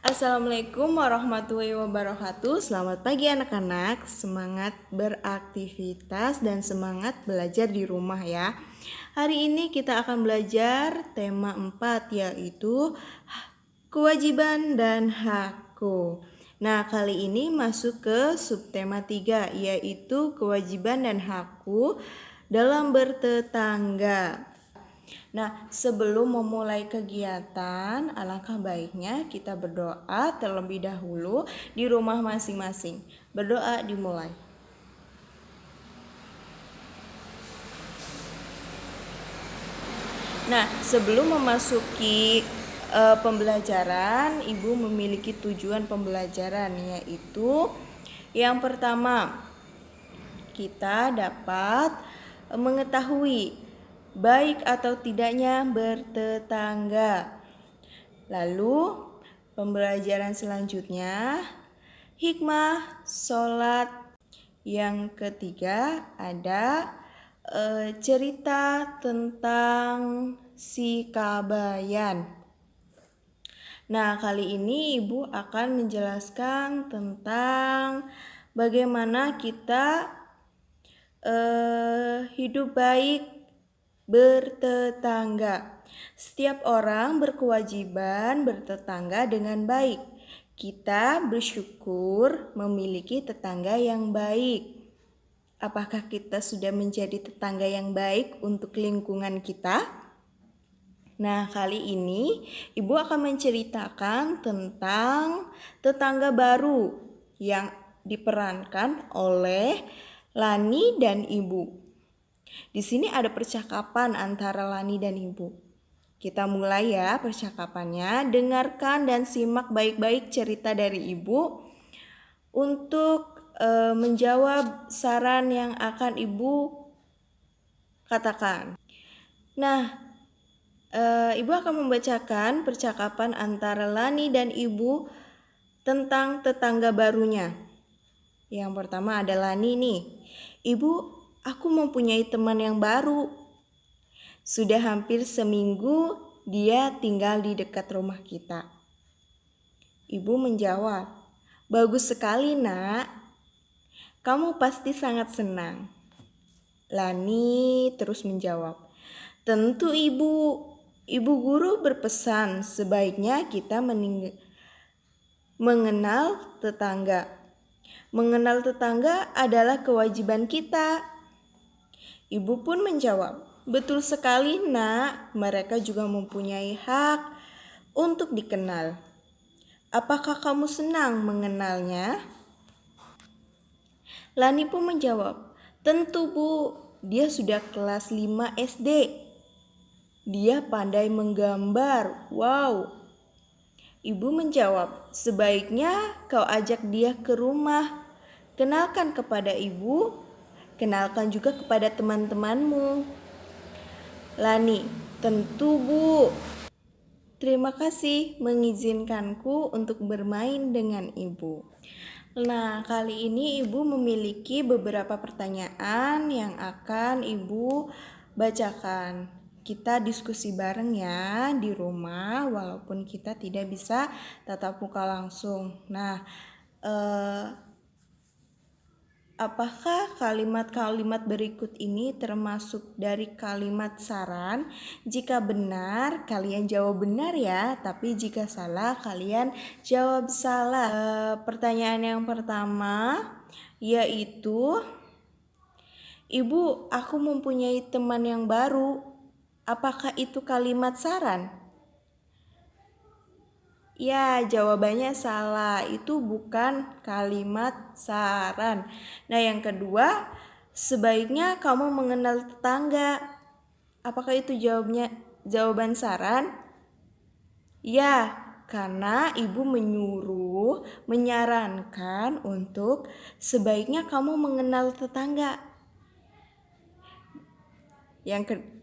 Assalamualaikum warahmatullahi wabarakatuh. Selamat pagi anak-anak. Semangat beraktivitas dan semangat belajar di rumah ya. Hari ini kita akan belajar tema 4 yaitu kewajiban dan hakku. Nah, kali ini masuk ke subtema 3 yaitu kewajiban dan hakku dalam bertetangga. Nah, sebelum memulai kegiatan, alangkah baiknya kita berdoa terlebih dahulu di rumah masing-masing. Berdoa dimulai. Nah, sebelum memasuki pembelajaran, Ibu memiliki tujuan pembelajaran, yaitu yang pertama, kita dapat mengetahui baik atau tidaknya bertetangga. Lalu pembelajaran selanjutnya, hikmah sholat. Yang ketiga ada cerita tentang si Kabayan. Nah, kali ini Ibu akan menjelaskan tentang bagaimana kita hidup baik bertetangga. Setiap orang berkewajiban bertetangga dengan baik. Kita bersyukur memiliki tetangga yang baik. Apakah kita sudah menjadi tetangga yang baik untuk lingkungan kita? Nah, kali ini Ibu akan menceritakan tentang tetangga baru yang diperankan oleh Lani dan Ibu. Di sini ada percakapan antara Lani dan Ibu. Kita mulai ya percakapannya. Dengarkan dan simak baik-baik cerita dari Ibu untuk menjawab saran yang akan Ibu katakan. Nah, Ibu akan membacakan percakapan antara Lani dan Ibu tentang tetangga barunya. Yang pertama ada Lani nih. Ibu, aku mempunyai teman yang baru. Sudah hampir seminggu dia tinggal di dekat rumah kita. Ibu menjawab, bagus sekali nak. Kamu pasti sangat senang. Lani terus menjawab, tentu ibu. Ibu guru berpesan sebaiknya kita mengenal tetangga. Mengenal tetangga adalah kewajiban kita. Ibu pun menjawab, betul sekali nak, mereka juga mempunyai hak untuk dikenal. Apakah kamu senang mengenalnya? Lani pun menjawab, tentu bu, dia sudah kelas 5 SD. Dia pandai menggambar, wow. Ibu menjawab, sebaiknya kau ajak dia ke rumah. Kenalkan kepada ibu, kenalkan juga kepada teman-temanmu. Lani, tentu bu. Terima kasih mengizinkanku untuk bermain dengan ibu. Nah, kali ini Ibu memiliki beberapa pertanyaan yang akan Ibu bacakan. Kita diskusi bareng ya di rumah walaupun kita tidak bisa tatap muka langsung. Nah, apakah kalimat-kalimat berikut ini termasuk dari kalimat saran? Jika benar, kalian jawab benar ya. Tapi jika salah, kalian jawab salah. Pertanyaan yang pertama yaitu, Ibu, aku mempunyai teman yang baru. Apakah itu kalimat saran? Ya, jawabannya salah. Itu bukan kalimat saran. Nah, yang kedua, sebaiknya kamu mengenal tetangga. Apakah itu jawaban saran? Ya, karena ibu menyarankan untuk sebaiknya kamu mengenal tetangga.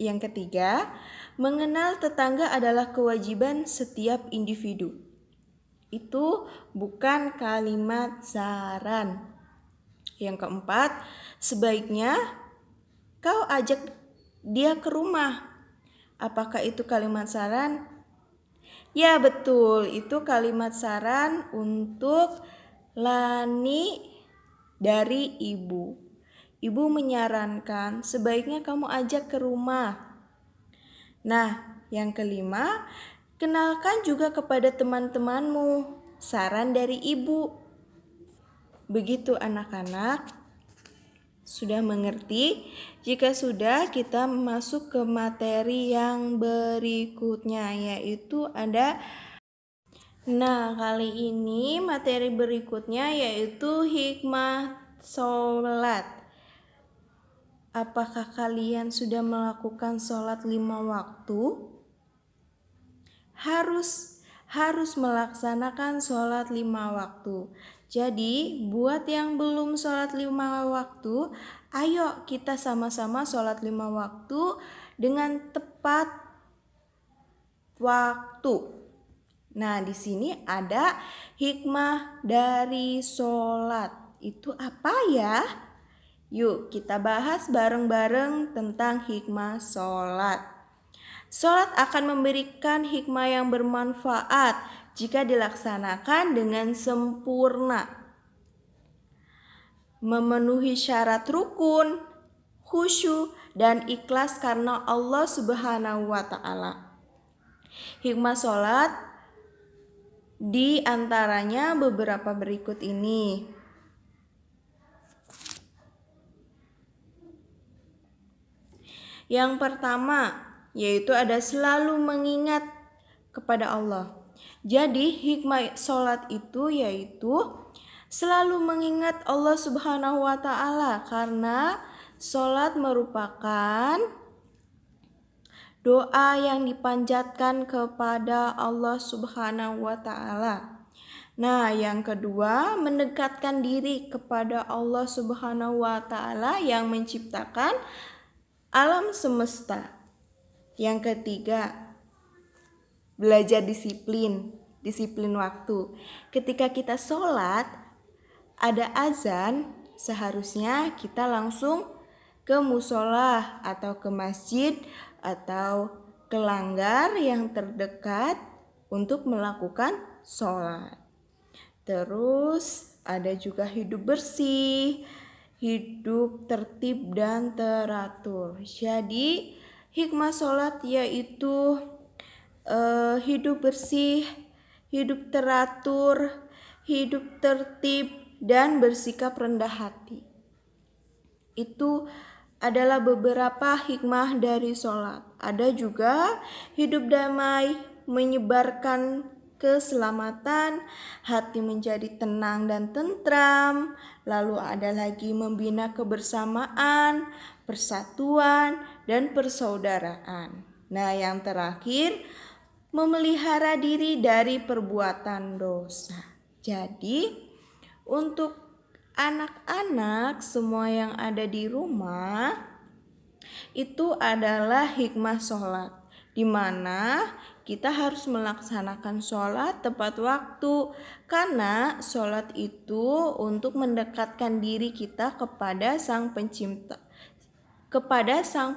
Yang ketiga, mengenal tetangga adalah kewajiban setiap individu. Itu bukan kalimat saran. Yang keempat, sebaiknya kau ajak dia ke rumah. Apakah itu kalimat saran? Ya betul, itu kalimat saran untuk Lani dari ibu. Ibu menyarankan sebaiknya kamu ajak ke rumah. Nah, yang kelima, kenalkan juga kepada teman-temanmu. Saran dari ibu. Begitu anak-anak, sudah mengerti? Jika sudah, kita masuk ke materi yang berikutnya, yaitu ada. Nah, kali ini materi berikutnya yaitu hikmah sholat. Apakah kalian sudah melakukan sholat 5 waktu? Harus melaksanakan sholat 5 waktu. Jadi, buat yang belum sholat 5 waktu, ayo kita sama-sama sholat 5 waktu dengan tepat waktu. Nah, di sini ada hikmah dari sholat. Itu apa ya? Yuk kita bahas bareng-bareng tentang hikmah sholat. Sholat akan memberikan hikmah yang bermanfaat jika dilaksanakan dengan sempurna. Memenuhi syarat rukun, khusyuk, dan ikhlas karena Allah Subhanahu wa Ta'ala. Hikmah sholat di antaranya beberapa berikut ini. Yang pertama, yaitu ada selalu mengingat kepada Allah. Jadi hikmah sholat itu yaitu selalu mengingat Allah Subhanahu wa Ta'ala, karena sholat merupakan doa yang dipanjatkan kepada Allah Subhanahu wa Ta'ala. Nah, yang kedua, mendekatkan diri kepada Allah Subhanahu wa Ta'ala yang menciptakan alam semesta. Yang ketiga, belajar disiplin waktu. Ketika kita sholat, ada azan, seharusnya kita langsung ke musola atau ke masjid atau ke langgar yang terdekat untuk melakukan sholat. Terus ada juga hidup bersih, hidup tertib dan teratur. Jadi hikmah sholat yaitu hidup bersih, hidup teratur, hidup tertib, dan bersikap rendah hati. Itu adalah beberapa hikmah dari sholat. Ada juga hidup damai, menyebarkan keselamatan, hati menjadi tenang dan tentram. Lalu ada lagi membina kebersamaan, persatuan, dan persaudaraan. Nah, yang terakhir, memelihara diri dari perbuatan dosa. Jadi, untuk anak-anak semua yang ada di rumah, itu adalah hikmah sholat, di mana kita harus melaksanakan sholat tepat waktu, karena sholat itu untuk mendekatkan diri kita kepada Sang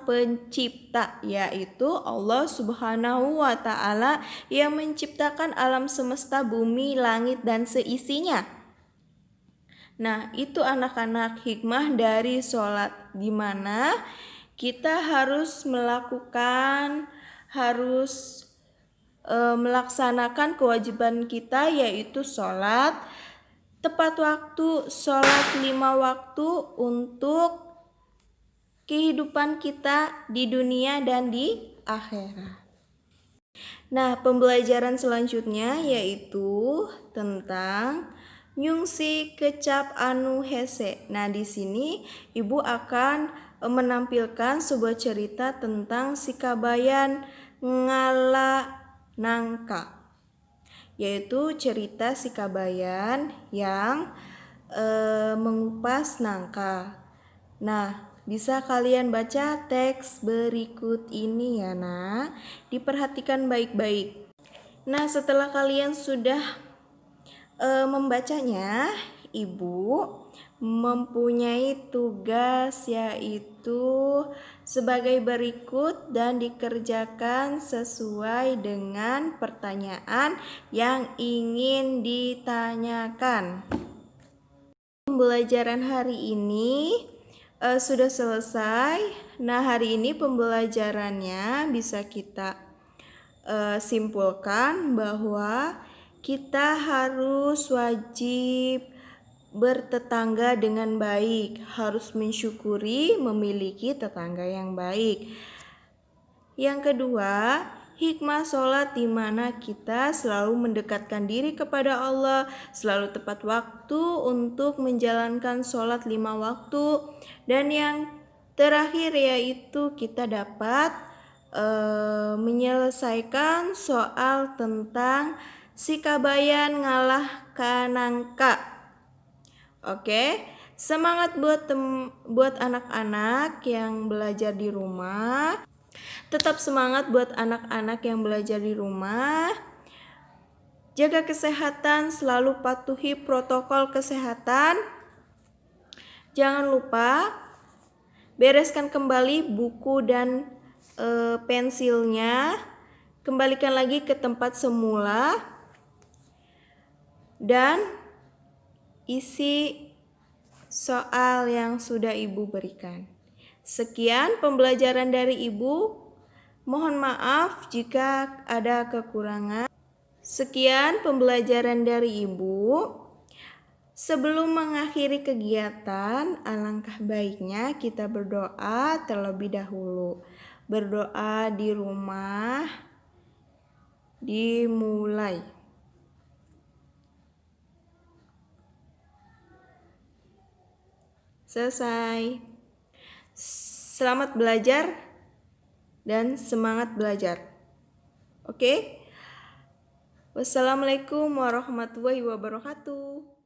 Pencipta, yaitu Allah Subhanahu wa Ta'ala yang menciptakan alam semesta, bumi, langit, dan seisinya. Nah, itu anak-anak hikmah dari sholat, di mana kita harus melaksanakan kewajiban kita, yaitu sholat tepat waktu, sholat 5 waktu untuk kehidupan kita di dunia dan di akhirat. Nah, pembelajaran selanjutnya yaitu tentang nyungsi kecap anu hese. Nah, di sini Ibu akan menampilkan sebuah cerita tentang si kabayan ngala nangka, yaitu cerita si kabayan yang mengupas nangka. Nah, bisa kalian baca teks berikut ini ya, nah. Diperhatikan baik-baik. Nah, setelah kalian sudah membacanya, Ibu mempunyai tugas yaitu sebagai berikut dan dikerjakan sesuai dengan pertanyaan yang ingin ditanyakan. Pembelajaran hari ini sudah selesai. Nah, hari ini pembelajarannya bisa kita simpulkan bahwa kita harus wajib bertetangga dengan baik, harus mensyukuri memiliki tetangga yang baik. Yang kedua, hikmah sholat di mana kita selalu mendekatkan diri kepada Allah, selalu tepat waktu untuk menjalankan sholat 5 waktu. Dan yang terakhir yaitu kita dapat menyelesaikan soal tentang si kabayan ngalahkan angka. Oke, semangat buat anak-anak yang belajar di rumah. Tetap semangat buat anak-anak yang belajar di rumah. Jaga kesehatan, selalu patuhi protokol kesehatan. Jangan lupa bereskan kembali buku dan pensilnya. Kembalikan lagi ke tempat semula. Dan isi soal yang sudah Ibu berikan. Sekian pembelajaran dari Ibu. Mohon maaf jika ada kekurangan. Sekian pembelajaran dari Ibu. Sebelum mengakhiri kegiatan, alangkah baiknya kita berdoa terlebih dahulu. Berdoa di rumah dimulai. Selesai. Selamat belajar dan semangat belajar. Oke? Wassalamualaikum warahmatullahi wabarakatuh.